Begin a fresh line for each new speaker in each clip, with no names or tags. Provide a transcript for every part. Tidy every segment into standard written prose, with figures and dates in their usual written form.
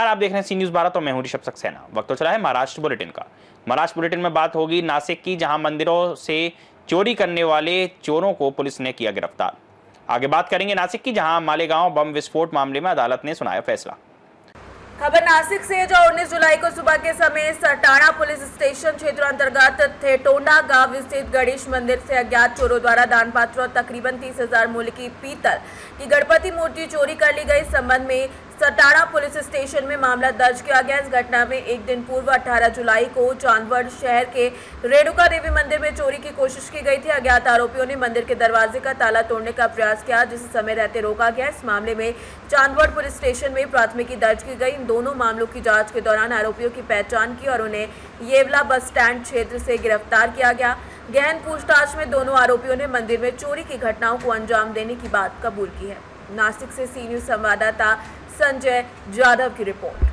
नमस्कार, आप देख रहे हैं सी न्यूज 12। तो मैं हूं ऋषभ सक्सेना। वक्त तो चला है महाराष्ट्र बुलेटिन का। महाराष्ट्र बुलेटिन में बात होगी नासिक की, जहां मंदिरों से चोरी करने वाले चोरों को पुलिस ने किया गिरफ्तार। आगे बात करेंगे नासिक की, जहां मालेगांव बम विस्फोट मामले में अदालत ने सुनाया फैसला।
खबर नासिक से, जो 19 जुलाई को सुबह के समय सटाणा पुलिस स्टेशन क्षेत्र अंतर्गत थेटोंडा गांव स्थित गणेश मंदिर से अज्ञात चोरों द्वारा दान पात्र और तकरीबन 30,000 मूल्य की पीतल की गणपति मूर्ति चोरी कर ली गई। इस संबंध में सटाणा पुलिस स्टेशन में मामला दर्ज किया गया। इस घटना में एक दिन पूर्व 18 जुलाई को चांदवड़ शहर के रेणुका देवी मंदिर में चोरी की कोशिश की गई थी। अज्ञात आरोपियों ने मंदिर के दरवाजे का ताला तोड़ने का प्रयास किया, जिसे समय रहते रोका गया। इस मामले में चांदवड़ पुलिस स्टेशन में प्राथमिकी दर्ज की गई। इन दोनों मामलों की जांच के दौरान आरोपियों की पहचान की और उन्हें येवला बस स्टैंड क्षेत्र से गिरफ्तार किया गया। गहन पूछताछ में दोनों आरोपियों ने मंदिर में चोरी की घटनाओं को अंजाम देने की बात कबूल की है। नासिक से सी न्यूज संवाददाता संजय जाधव की रिपोर्ट।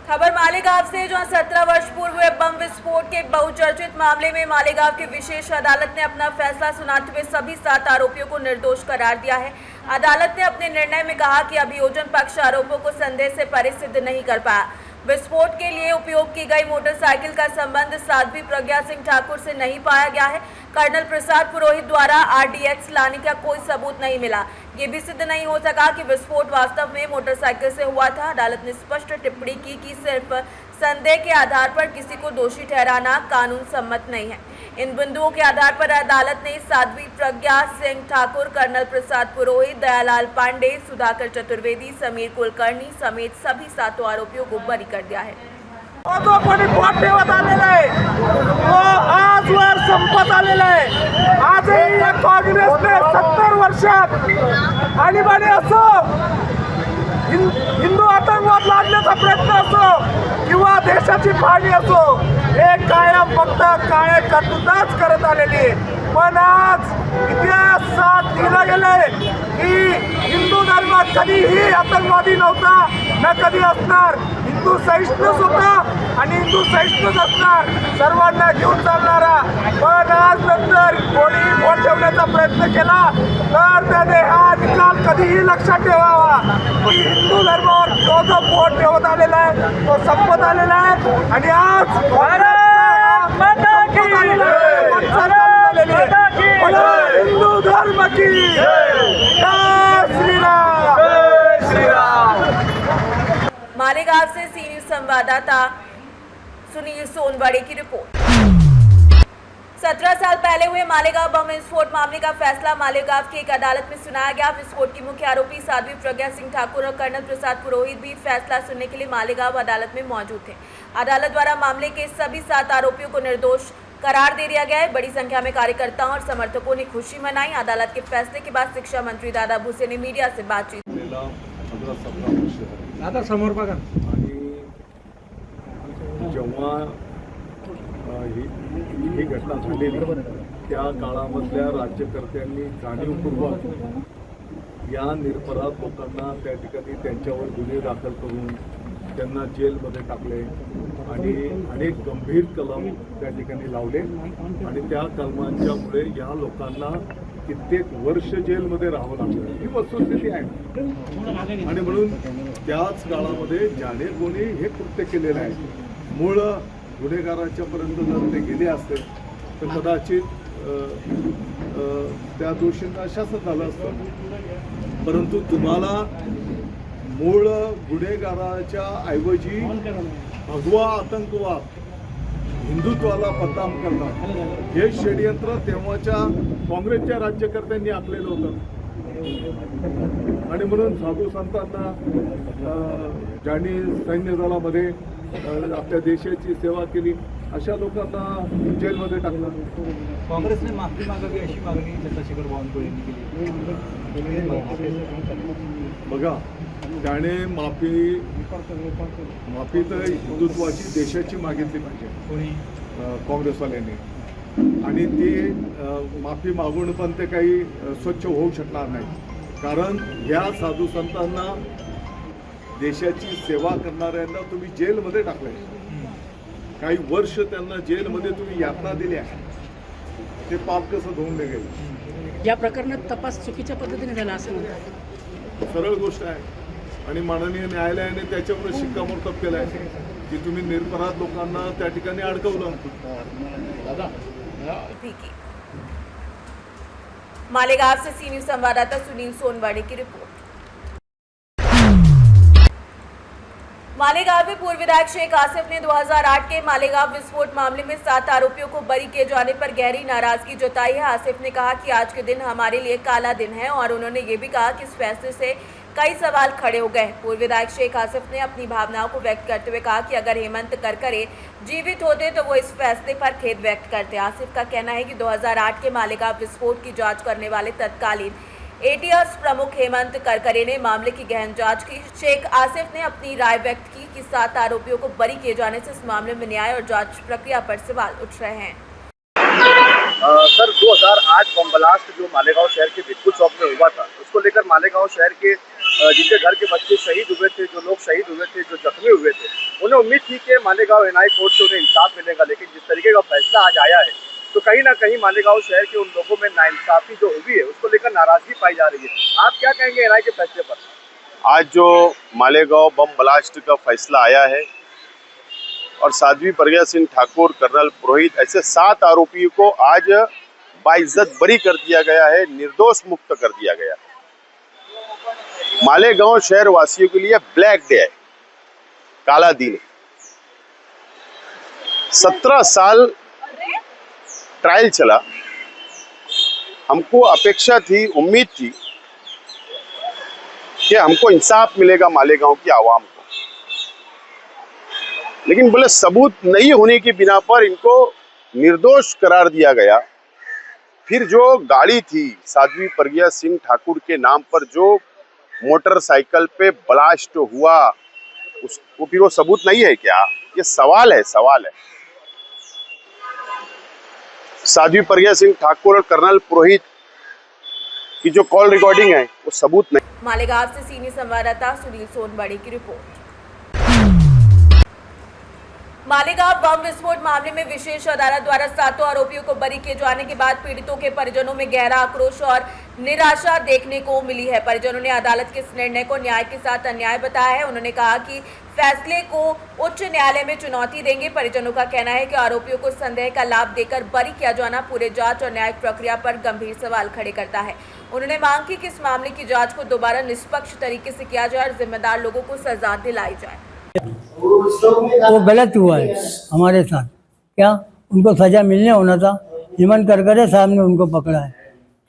खबर मालेगांव से, जहां 17 वर्ष पूर्व हुए बम विस्फोट के बहुचर्चित मामले में मालेगांव की विशेष अदालत ने अपना फैसला सुनाते हुए सभी 7 आरोपियों को निर्दोष करार दिया है। अदालत ने अपने निर्णय में कहा कि अभियोजन पक्ष आरोपों को संदेह से परे सिद्ध नहीं कर पाया। विस्फोट के लिए उपयोग की गई मोटरसाइकिल का संबंध साध्वी प्रज्ञा सिंह ठाकुर से नहीं पाया गया है। कर्नल प्रसाद पुरोहित द्वारा RDX लाने का कोई सबूत नहीं मिला। ये भी सिद्ध नहीं हो सका कि विस्फोट वास्तव में मोटरसाइकिल से हुआ था। अदालत ने स्पष्ट टिप्पणी की कि सिर्फ संदेह के आधार पर किसी को दोषी ठहराना कानून सम्मत नहीं है। इन बिंदुओं के आधार पर अदालत ने साध्वी प्रज्ञा सिंह ठाकुर, कर्नल प्रसाद पुरोहित, दयालाल पांडे, सुधाकर चतुर्वेदी, समीर कुलकर्णी समेत सभी 7 आरोपियों को बरी कर दिया है।
जो कोणी पोट ठेवत आलेला आहे तो आजवर संपत आलेला आहे। आजही या काँग्रेसने 70 वर्षात आणीबाणी असो, हिंदू आतंकवाद लादण्याचा प्रयत्न असो किंवा देशाची फाळणी असो, हे कायम फक्त काळे कर्तृत्वच करत आलेली आहे। पण आज इतिहासात लिहिलं गेलंय की हिंदू धर्म कधीही आतंकवादी नव्हता, न कधी असणार। हिंदू सहिष्णूच होता आणि हिंदू सहिष्णूच असणार, सर्वांना घेऊन चालणारा। पण आज नंतर कोणी वोट ठेवण्याचा प्रयत्न केला तर त्याने हा निकाल कधीही लक्षात ठेवावा की हिंदू धर्मावर जो वोट ठेवत आलेला आहे तो संपत आलेला आहे। आणि आज हिंदू धर्म की जय श्री राम, जय श्री राम।
मालेगांव से सी न्यूज संवाददाता सुनील सोनवाड़े की रिपोर्ट। 17 साल पहले हुए मालेगांव बम विस्फोट मामले का फैसला मालेगांव की एक अदालत में सुनाया गया। विस्फोट की मुख्य आरोपी साध्वी प्रज्ञा सिंह ठाकुर और कर्नल प्रसाद पुरोहित भी फैसला सुनने के लिए मालेगांव अदालत में मौजूद थे। अदालत द्वारा मामले के सभी 7 आरोपियों को निर्दोष करार दे दिया गया है। बड़ी संख्या में कार्यकर्ताओं और समर्थकों ने खुशी मनाई। अदालत के फैसले के बाद शिक्षा मंत्री दादा भुसे ने मीडिया से बातचीत।
आता समोर बघा।
जेव्हा ही घटना झालेली त्या काळामधल्या राज्यकर्त्यांनी जाणीवपूर्वक या निरपराध लोकांना त्या ठिकाणी त्यांच्यावर गुन्हे दाखल करून त्यांना जेलमध्ये टाकले आणि अनेक गंभीर कलम त्या ठिकाणी लावले आणि त्या कलमांच्यामुळे या लोकांना कित्येक वर्ष जेलमध्ये राहावं लागलं। ही वस्तुस्थिती आहे आणि म्हणून त्याच काळामध्ये ज्याने कोणी हे कृत्य केलेलं आहे मूळ गुन्हेगाराच्या पर्यंत जर ते गेले असते तर कदाचित त्या दोषींना शासन झालं असतं। परंतु तुम्हाला मूळ गुन्हेगाराच्या ऐवजी भगवा आतंकवाद, हिंदुत्वाला बदनाम करणं हे षडयंत्र तेव्हाच्या काँग्रेसच्या राज्यकर्त्यांनी आखलेलं होतं आणि म्हणून साधू संतांना, ज्यांनी सैन्य दलामध्ये आपल्या देशाची सेवा केली अशा लोकांना जेलमध्ये टाकलं।
काँग्रेसने माफी मागावी अशी मागणी चंद्रशेखर बावनकुळे यांनी केली।
बघा, त्याने माफी तर हिंदुत्वाची देशाची मागितली पाहिजे काँग्रेसवाल्यांनी आणि ती माफी मागून पण ते काही स्वच्छ होऊ शकणार नाही। कारण या साधू संतांना, देशाची सेवा करणाऱ्यांना तुम्ही जेलमध्ये टाकले, काही वर्ष त्यांना जेलमध्ये तुम्ही यातना दिल्या, ते पाप कसं धुवून निघेल?
या प्रकरणात तपास चुकीच्या पद्धतीने झाला असं म्हणतात।
सरळ गोष्ट आहे आणि माननीय न्यायालयाने त्याच्यावर शिक्कामोर्तब केलं आहे की तुम्ही निरपराध लोकांना त्या ठिकाणी अडकवलं.
मालेगांव से सी न्यूज संवाददाता सुनील सोनवाड़ी की रिपोर्ट। मालेगांव में पूर्व विधायक शेख आसिफ ने 2008 के मालेगांव विस्फोट मामले में 7 आरोपियों को बरी किए जाने पर गहरी नाराजगी जताई है। आसिफ ने कहा कि आज के दिन हमारे लिए काला दिन है और उन्होंने ये भी कहा कि इस फैसले से कई सवाल खड़े हो गए। पूर्व विधायक शेख आसिफ ने अपनी भावनाओं को व्यक्त करते हुए कहा कि अगर हेमंत करकरे जीवित होते तो वो इस फैसले पर खेद व्यक्त करते। आसिफ का कहना है कि 2008 के मालेगांव विस्फोट की जांच करने वाले तत्कालीन एटीएस प्रमुख हेमंत करकरे ने मामले की गहन जांच की। शेख आसिफ ने अपनी राय व्यक्त की कि 7 आरोपियों को बरी किए जाने से इस मामले में न्याय और जांच प्रक्रिया पर सवाल उठ रहे हैं।
सर 2008 बम ब्लास्ट जो मालेगांव शहर के बिक्कू चौक में हुआ था, उसको लेकर मालेगांव शहर के जिनके घर के बच्चे शहीद हुए थे, जो लोग शहीद हुए थे, जो जख्मी हुए थे, उन्हें उम्मीद थी कि मालेगांव एनआई कोर्ट से उन्हें इंसाफ मिलेगा। लेकिन जिस तरीके का फैसला आज आया है तो कहीं ना कहीं मालेगांव शहर के उन लोगों में नाइंसाफी जो हुई है उसको लेकर नाराजगी पाई जा रही है। आप क्या कहेंगे एनआई के फैसले पर?
आज जो मालेगांव बम ब्लास्ट का फैसला आया है और साध्वी प्रज्ञा सिंह ठाकुर, कर्नल पुरोहित, ऐसे 7 आरोपियों को आज बाइज्जत बरी कर दिया गया है, निर्दोष मुक्त कर दिया गया है। मालेगांव शहर वासियों के लिए ब्लैक डे है, काला दिन है। 17 साल ट्रायल चला, हमको अपेक्षा थी, उम्मीद थी कि हमको इंसाफ मिलेगा मालेगांव की आवाम को, लेकिन बोले सबूत नहीं होने की बिना पर इनको निर्दोष करार दिया गया। फिर जो गाड़ी थी साध्वी प्रज्ञा सिंह ठाकुर के नाम पर जो मोटरसाइकिल पे ब्लास्ट हुआ, उसको फिर वो सबूत नहीं है क्या? ये सवाल है, सवाल है। साध्वी प्रज्ञा सिंह ठाकुर और कर्नल पुरोहित की जो कॉल रिकॉर्डिंग है वो सबूत नहीं।
मालेगांव से सीनियर संवाददाता सुनील सोनवाड़ी की रिपोर्ट। मालेगांव बम विस्फोट मामले में विशेष अदालत द्वारा 7 आरोपियों को बरी किए जाने के बाद पीड़ितों के परिजनों में गहरा आक्रोश और निराशा देखने को मिली है। परिजनों ने अदालत के इस निर्णय को न्याय के साथ अन्याय बताया है। उन्होंने कहा कि फैसले को उच्च न्यायालय में चुनौती देंगे। परिजनों का कहना है कि आरोपियों को संदेह का लाभ देकर बरी किया जाना पूरे जांच और न्यायिक प्रक्रिया पर गंभीर सवाल खड़े करता है। उन्होंने मांग की कि इस मामले की जांच को दोबारा निष्पक्ष तरीके से किया जाए और जिम्मेदार लोगों को सजा दिलाई जाए।
वो गलत हुआ है हमारे साथ। क्या उनको सजा मिलने होना था। हेमंत करकरे साहब ने उनको पकड़ा है,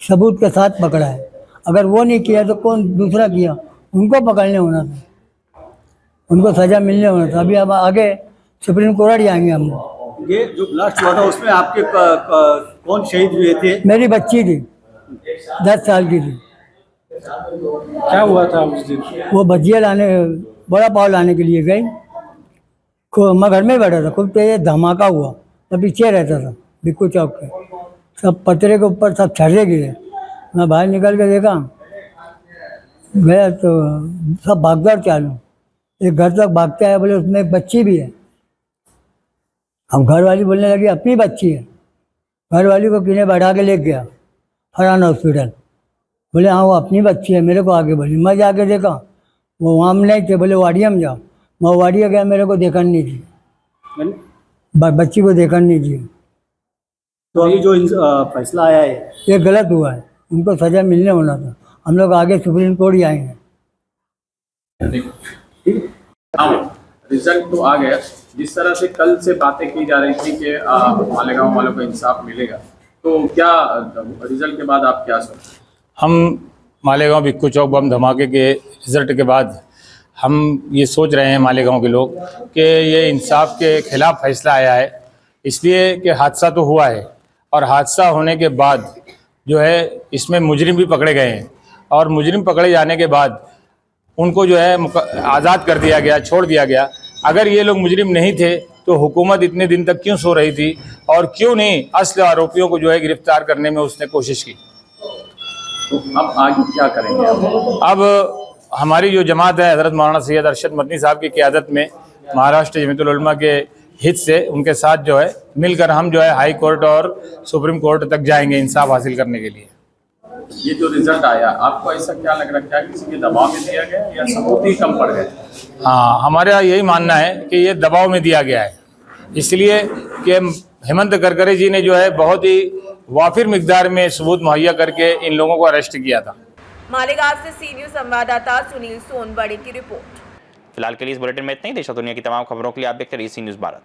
सबूत के साथ पकड़ा है। अगर वो नहीं किया तो कौन दूसरा किया? उनको पकड़ने होना था, उनको सजा मिलने होना था। अभी अब आगे सुप्रीम कोर्ट जाएंगे हम लोग।
ये जो ब्लास्ट हुआ था उसमें आपके कौन शहीद हुए थे?
मेरी बच्ची थी, 10 साल की थी।
क्या हुआ था उस दिन?
वो भजिया लाने, बड़ा पाव लाने के लिए गई। मैं घर में बैठा था, खूब तेज धमाका हुआ। मैं पीछे रहता था बिक्कू चौक पे। सब पतरे के ऊपर सब छर्रे गिरे। मैं बाहर निकल के देखा, गया तो सब भागदौड़ चालू। एक घर तक भागते आए, बोले उसमें एक बच्ची भी है। अब घर वाली बोलने लगी अपनी बच्ची है। घर वाली को किने बैठा के ले गया फरहान हॉस्पिटल। बोले हाँ वो अपनी बच्ची है, मेरे को आगे बोली। मैं जाके देखा वो वहाँ नहीं थे। बोले वाड़िया में जाओ। मैं वाड़िया गया, मेरे को देखा नहीं थी, बच्ची को देखा नहीं थी।
तो ये जो फैसला आया है
ये गलत हुआ है, उनको सजा मिलने होना था। हम लोग आगे सुप्रीम कोर्ट जाएंगे।
रिजल्ट तो आ गया। जिस तरह से कल से बातें की जा रही थी कि मालेगांव वालों को इंसाफ मिलेगा, तो क्या रिजल्ट के बाद आप क्या सोचते?
हम मालेगांव बिक्कू चौक बम धमाके के रिजल्ट के बाद हम ये सोच रहे हैं मालेगांव के लोग कि ये इंसाफ के खिलाफ फैसला आया है। इसलिए कि हादसा तो हुआ है और हादसा होने के बाद जो है इसमें मुजरिम भी पकड़े गए हैं और मुजरिम पकड़े जाने के बाद उनको जो है आज़ाद कर दिया गया, छोड़ दिया गया। अगर ये लोग मुजरिम नहीं थे तो हुकूमत इतने दिन तक क्यों सो रही थी और क्यों नहीं असली आरोपियों को जो है गिरफ्तार करने में उसने कोशिश की?
तो अब आगे क्या करेंगे?
अब हमारी जो जमात है हज़रत मौलाना सैयद अरशद मदनी साहब की क़यादत में महाराष्ट्र जमीयतुल उलमा के हित से उनके साथ जो है मिलकर हम जो है हाई कोर्ट और सुप्रीम कोर्ट तक जाएंगे इंसाफ हासिल करने के लिए।
ये जो रिजल्ट आया, आपको ऐसा क्या लग रहा है, क्या किसी के दबाव में दिया गया या सबूत ही कम पड़ गए?
हाँ, हमारा यही मानना है कि ये दबाव में दिया गया है, इसलिए कि हेमंत करकरे जी ने जो है बहुत ही वाफिर मिकदार में सबूत मुहैया करके इन लोगों को अरेस्ट किया था।
मालेगांव से सी न्यूज संवाददाता सुनील सोनबड़े की रिपोर्ट।
फिलहाल के लिए इस बुलेटिन में इतना ही। देश और दुनिया की तमाम खबरों के लिए आप देखते रहिए सी न्यूज़ भारत।